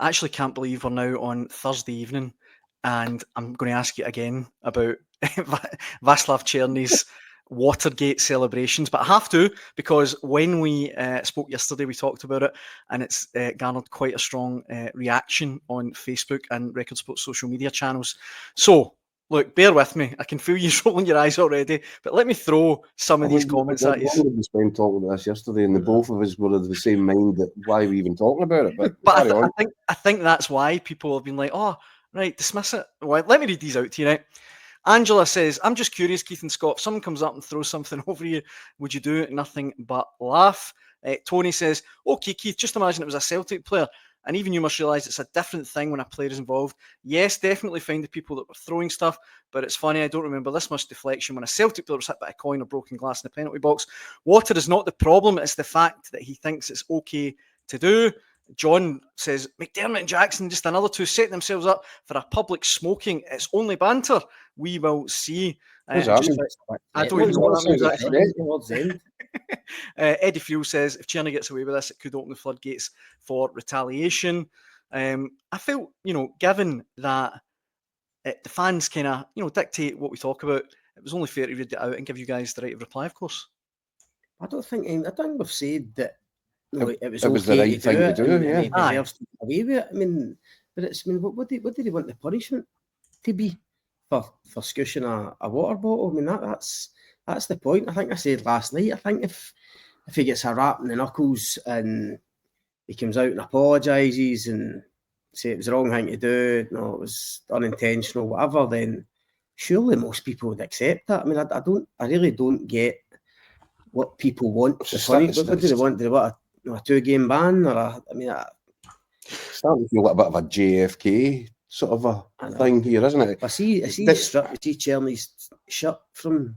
I actually can't believe we're now on Thursday evening, and I'm going to ask you again about Vaclav Cerny's Watergate celebrations, but I have to, because when we spoke yesterday, we talked about it, and it's garnered quite a strong reaction on Facebook and Record Sports social media channels. So, look, bear with me. I can feel you rolling your eyes already, but let me throw some of these comments at you. We spent talking about this yesterday, and the both of us were of the same mind that why are we even talking about it. But I think that's why people have been like, oh, right, dismiss it. Well, let me read these out to you, right? Angela says, I'm just curious, Keith and Scott, if someone comes up and throws something over you, would you do it? Nothing but laugh. Tony says, okay, Keith, just imagine it was a Celtic player, and even you must realise it's a different thing when a player is involved. Yes, definitely find the people that were throwing stuff, but it's funny, I don't remember this much deflection when a Celtic player was hit by a coin or broken glass in the penalty box. Water is not the problem, it's the fact that he thinks it's okay to do. John says, McDermott and Jackson, just another two setting themselves up for a public smoking. It's only banter. We will see. I don't even know what that means. Eddie Fuel says, if Cerny gets away with this, it could open the floodgates for retaliation. I felt, given that the fans kind of, dictate what we talk about, it was only fair to read it out and give you guys the right of reply, of course. I think we've said that it was the right thing to do. Yeah, he deserves to get away with it. I mean, but what did he want the punishment to be for squishing a water bottle? I mean, that's the point. I think I said last night. I think if he gets a rap in the knuckles and he comes out and apologises and say it was the wrong thing to do, it was unintentional, whatever, then surely most people would accept that. I mean, I really don't get what people want. What do they want? Do they want a 2-game ban, or starting to feel like a bit of a JFK sort of a thing here, isn't it? I see Cerny's shirt from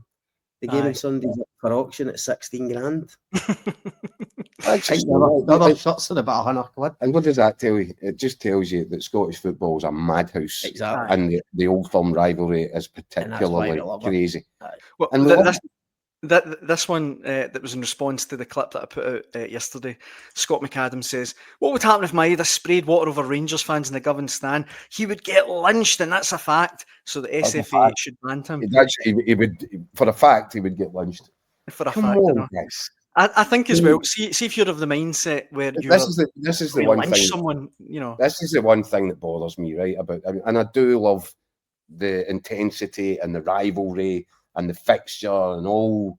the game on Sunday for auction at 16 grand. The other shirts are about £100. And what does that tell you? It just tells you that Scottish football is a madhouse. Exactly. And the Old Firm rivalry is particularly crazy. Well, this one that was in response to the clip that I put out yesterday, Scott McAdams says, what would happen if Maeda sprayed water over Rangers fans in the Govan stand? He would get lynched, and that's a fact. So the SFA should ban him. He would, for a fact, he would get lynched. For a fact, guys. I think as well. See if you're of the mindset where you this is the one thing. Someone, This is the one thing that bothers me, right? And I do love the intensity and the rivalry and the fixture and all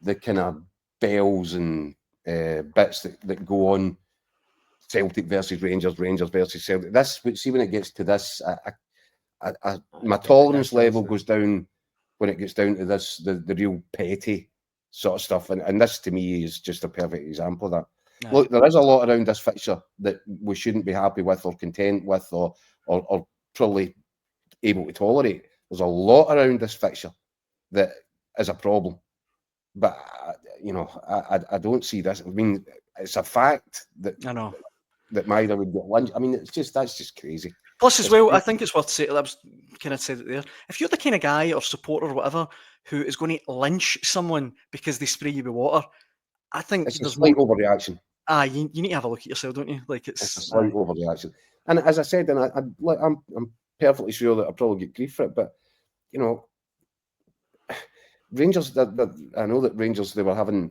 the kind of bells and bits that go on. Celtic versus Rangers, Rangers versus Celtic. When it gets to this, my tolerance level goes down when it gets down to this, the real petty sort of stuff. And this, to me, is just a perfect example of that. Yeah. Look, there is a lot around this fixture that we shouldn't be happy with or content with or probably able to tolerate. There's a lot around this fixture that is a problem. But, I don't see this. I mean, it's a fact that that Maeda would get lynched. I mean, that's just crazy. Plus, as well, I think it's worth saying, I was kind of said it there, if you're the kind of guy or supporter or whatever who is going to lynch someone because they spray you with water, I think it's a slight overreaction. You need to have a look at yourself, don't you? Like it's a slight overreaction. And as I said, and I'm perfectly sure that I'll probably get grief for it, but Rangers, I know that Rangers, they were having,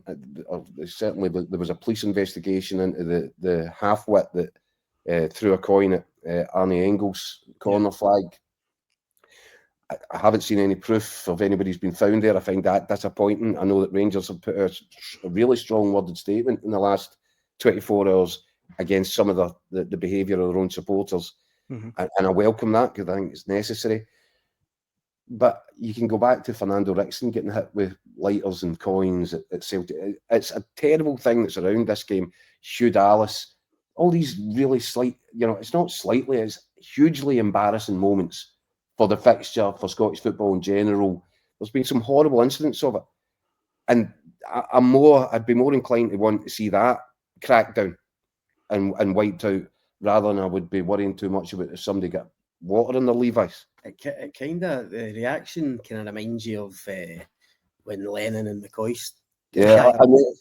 certainly there was a police investigation into the half-wit that threw a coin at Arnie Engels' corner flag. I haven't seen any proof of anybody's been found there. I find that disappointing. I know that Rangers have put a really strong worded statement in the last 24 hours against some of the behaviour of their own supporters. Mm-hmm. And I welcome that because I think it's necessary. But you can go back to Fernando Rickson getting hit with lighters and coins at Celtic. It's a terrible thing that's around this game. Hugh Dallas, all these really it's not slightly, it's hugely embarrassing moments for the fixture, for Scottish football in general. There's been some horrible incidents of it. And I'd be more inclined to want to see that cracked down and wiped out rather than I would be worrying too much about if somebody got water in their Levi's. The reaction kind of reminds you of when Lennon and McCoy Yeah,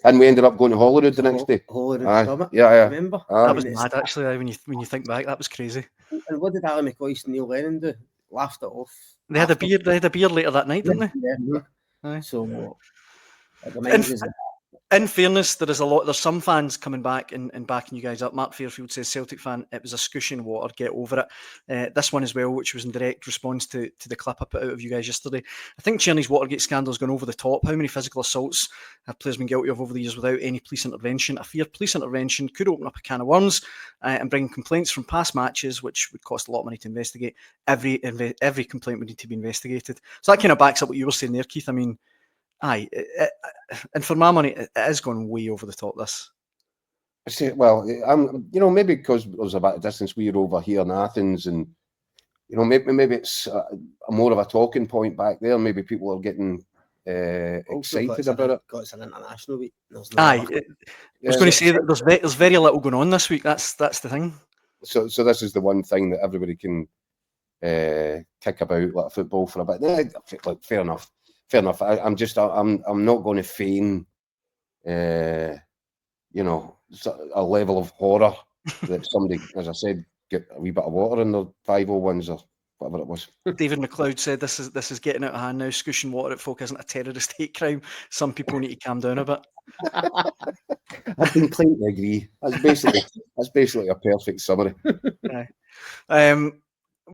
and we ended up going to Holyrood the next day. Holyrood Aye, Summit. yeah. Remember? Aye. That was mad, actually. When you think back, that was crazy. And what did Ali McCoy and Neil Lennon do? Laughed it off. They had a beer. They had a beer later that night, didn't they? Yeah. Aye. So it reminds us. In fairness, there's some fans coming back and backing you guys up. Mark Fairfield says, Celtic fan, it was a scushing water, get over it. This one as well, which was in direct response to the clip I put out of you guys yesterday. I think Cerny's Watergate scandal has gone over the top. How many physical assaults have players been guilty of over the years without any police intervention? I fear police intervention could open up a can of worms and bring complaints from past matches, which would cost a lot of money to investigate. Every complaint would need to be investigated. So that kind of backs up what you were saying there, Keith. I mean, aye, and for my money, it has gone way over the top. This. I say, well, I'm, maybe because there's a bit of distance. We're over here in Athens, and maybe it's a more of a talking point back there. Maybe people are getting excited about it. Because it's an international week. Aye, I was going to say that there's very little going on this week. That's the thing. So this is the one thing that everybody can kick about, like football for a bit. Like, fair enough. I'm not going to feign, a level of horror that somebody, as I said, get a wee bit of water in their 501s or whatever it was. David McLeod said this is getting out of hand now. Scushing water at folk isn't a terrorist hate crime. Some people need to calm down a bit. I've been inclined to agree. That's basically a perfect summary. Aye.